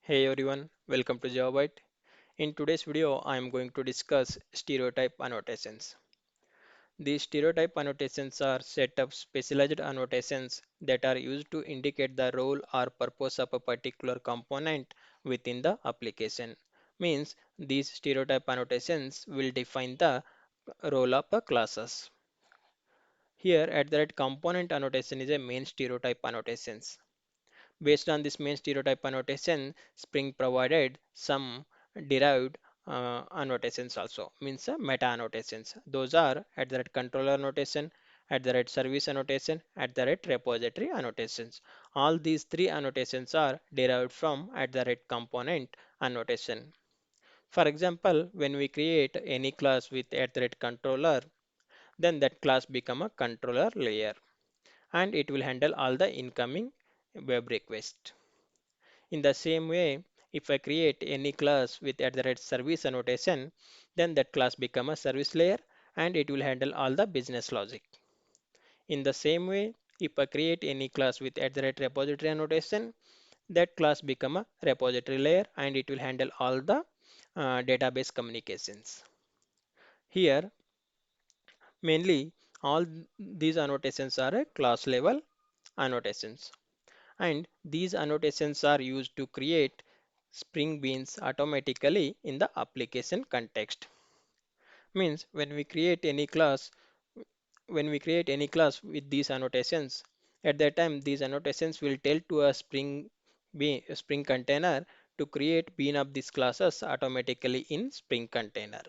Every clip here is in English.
Hey everyone, welcome to JavaByte. In today's video, I am going to discuss stereotype annotations. These stereotype annotations are set of specialized annotations that are used to indicate the role or purpose of a particular component within the application. Means these stereotype annotations will define the role of a classes. Here at the right component annotation is a main stereotype annotations. Based on this main stereotype annotation, Spring provided some derived annotations also, means meta annotations. Those are at the rate controller annotation, at the rate service annotation, at the rate repository annotations. All these three annotations are derived from at the rate component annotation. For example, when we create any class with at the rate controller, then that class become a controller layer and it will handle all the incoming web requests. In the same way, if I create any class with at the rate service annotation, then that class become a service layer and it will handle all the business logic. In the same way, if I create any class with at the rate repository annotation, that class become a repository layer and it will handle all the database communications. Here, mainly all these annotations are a class level annotations. And these annotations are used to create Spring Beans automatically in the application context. Means when we create any class with these annotations, at that time these annotations will tell to a Spring container to create bean of these classes automatically in Spring container.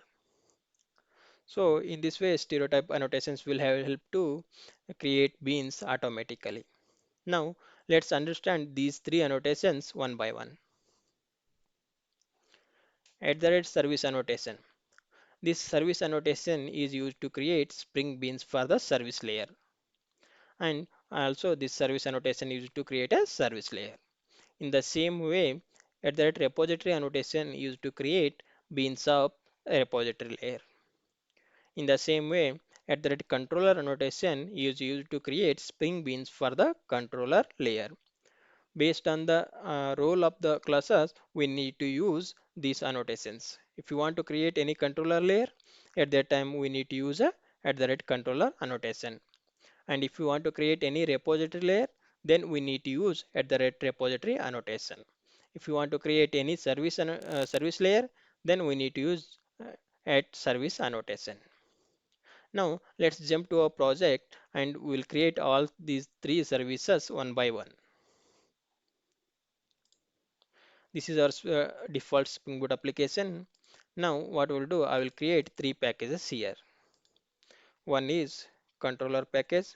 So in this way, stereotype annotations will help to create beans automatically. Now let's understand these three annotations one by one. At the rate service annotation. This service annotation is used to create Spring Beans for the service layer. And also this service annotation is used to create a service layer. In the same way, at the rate repository annotation is used to create beans of a repository layer. In the same way, at the rate controller annotation is used to create Spring Beans for the controller layer. Based on the role of the classes, we need to use these annotations. If you want to create any controller layer, at that time we need to use a at the rate controller annotation. And if you want to create any repository layer, then we need to use at the rate repository annotation. If you want to create any service layer, then we need to use at service annotation. Now let's jump to a project and we'll create all these three services one by one. This is our default Spring Boot application. Now what we'll do, I will create three packages here. One is controller package,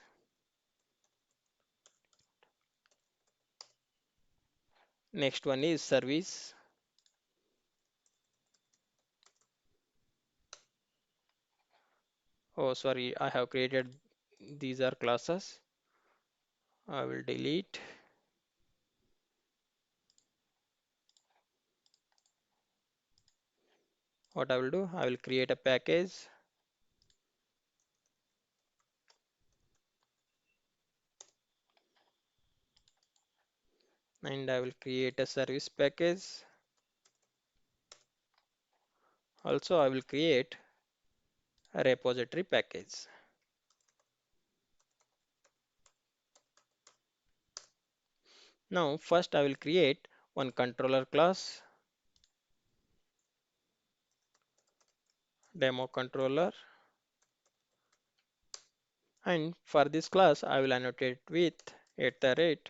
next one is service, oh sorry, I have created these are classes. I will delete. What I will do, I will create a package and I will create a service package. Also I will create a repository package. Now first I will create one controller class, demo controller, and for this class I will annotate with at the rate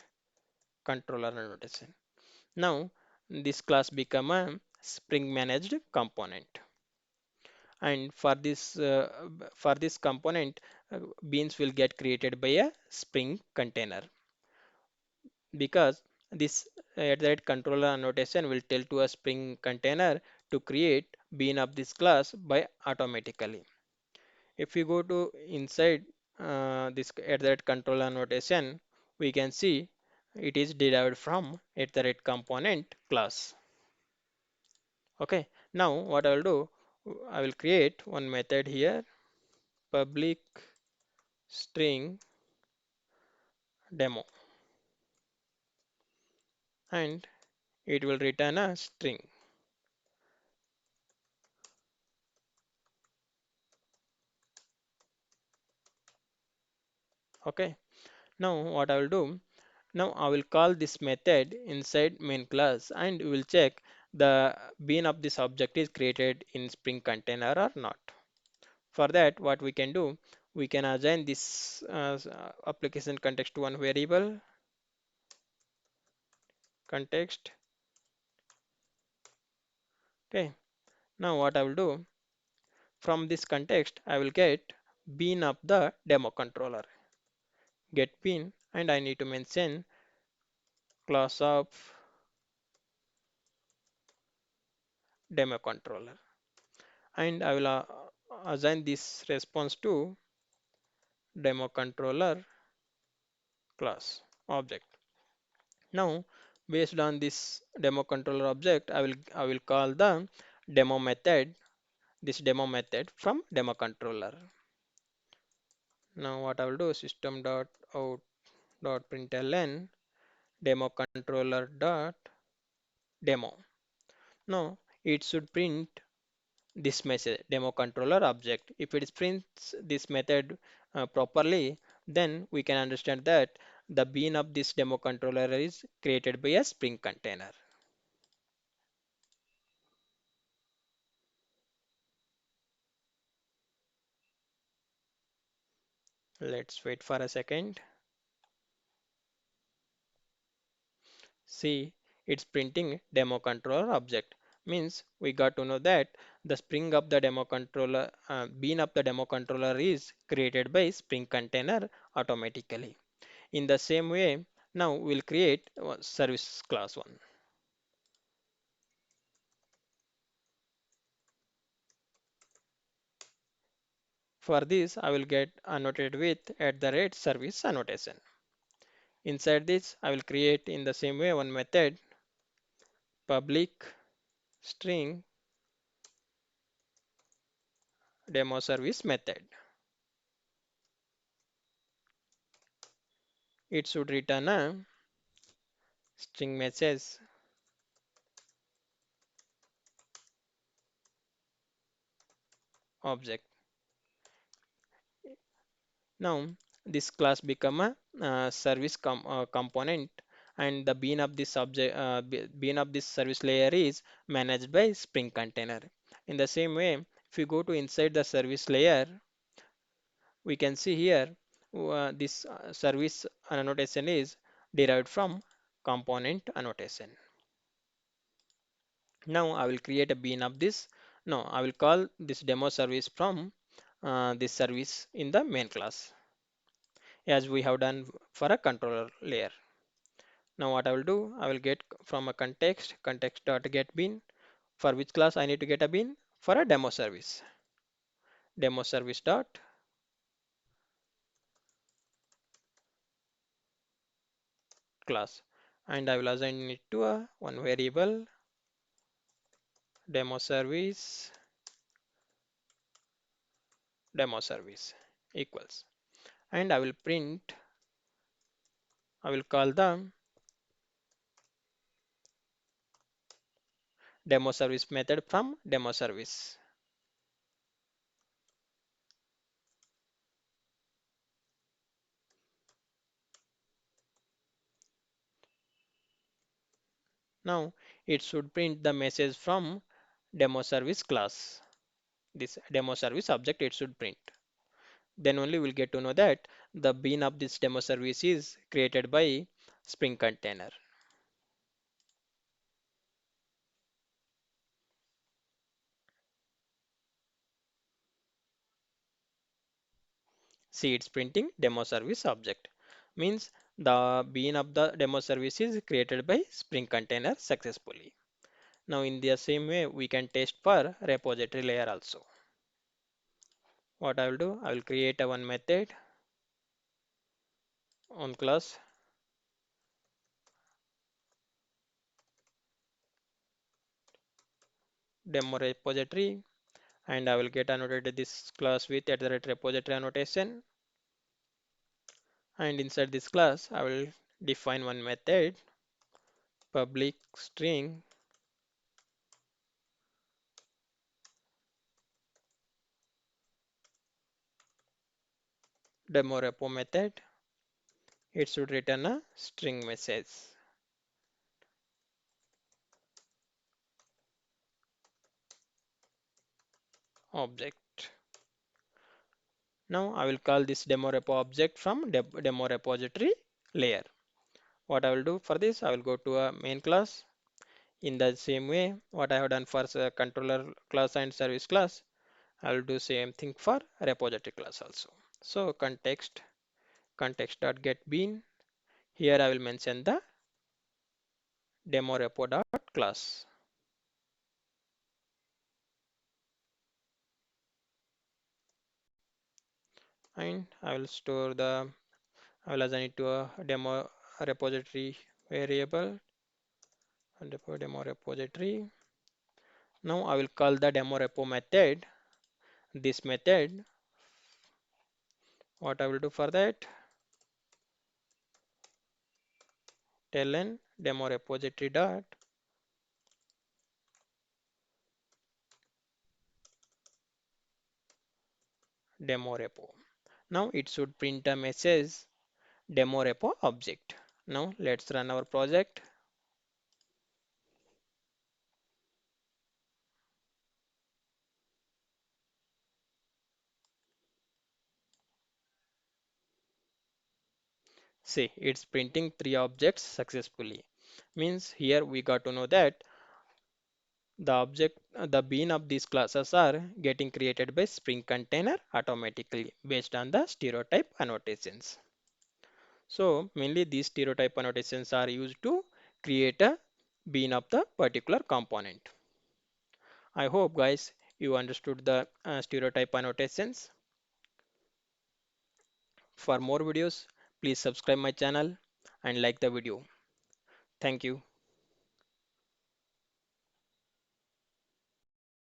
controller annotation. Now this class become a Spring managed component, and for this component, beans will get created by a Spring container because this at that controller annotation will tell to a Spring container to create bean of this class by automatically. If we go to inside this at that controller annotation, we can see it is derived from at the rate component class. Okay, now what I will do, I will create one method here, public string demo, and it will return a string. Okay. Now what I will do? Now I will call this method inside main class and we will check the bean of this object is created in Spring container or not. For that, what we can do, we can assign this application context to one variable context. Okay. Now what I will do, from this context, I will get bean of the demo controller. Get bean, and I need to mention class of demo controller. And I will assign this response to demo controller class object. Now, based on this demo controller object, I will call the demo method, this demo method from demo controller. Now what I will do, system dot out dot println demo controller dot demo. Now it should print this message demo controller object. If it prints this method properly, then we can understand that the bean of this demo controller is created by a Spring container. Let's wait for a second. See, it's printing demo controller object. Means we got to know that the Spring of the demo controller, bean of the demo controller is created by Spring container automatically. In the same way, now we'll create service class one. For this, I will get annotated with at the rate service annotation. Inside this, I will create in the same way one method public string demo service method. It should return a string message object. Now this class become a service component and the bean of this object bean of this service layer is managed by Spring container. In the same way, if you go to inside the service layer, we can see here this service annotation is derived from component annotation. Now I will create a bean of this. No, I will call this demo service from this service in the main class as we have done for a controller layer. Now what I will do, I will get from a context dot get bean. For which class I need to get a bean? For a demo service dot class, and I will assign it to a one variable demo service equals, and I will call the demo service method from demo service. Now it should print the message from demo service class. This demo service object it should print. Then only we'll get to know that the bean of this demo service is created by Spring container. See, it's printing demo service object. Means the bean of the demo service is created by Spring container successfully. Now in the same way, we can test for repository layer also. What I will do, I will create a one method on class demo repository, and I will get annotated this class with at the rate repository annotation, and inside this class I will define one method public string demo repo method, it should return a string message object. Now I will call this demo repo object from demo repository layer. What I will do for this, I will go to a main class. In the same way, what I have done for controller class and service class, I will do same thing for repository class also. So context.getBean. Here I will mention the demo repo.class, and I will assign it to a demo repository variable and demo repository. Now I will call the demo repo method. This method, what I will do for that, ln demo repository dot demo repo. Now it should print a message demo repo object. Now let's run our project. See, it's printing three objects successfully. Means here we got to know that the bean of these classes are getting created by Spring container automatically based on the stereotype annotations. So mainly these stereotype annotations are used to create a bean of the particular component. I hope guys you understood the stereotype annotations. For more videos, please subscribe my channel and like the video. Thank you.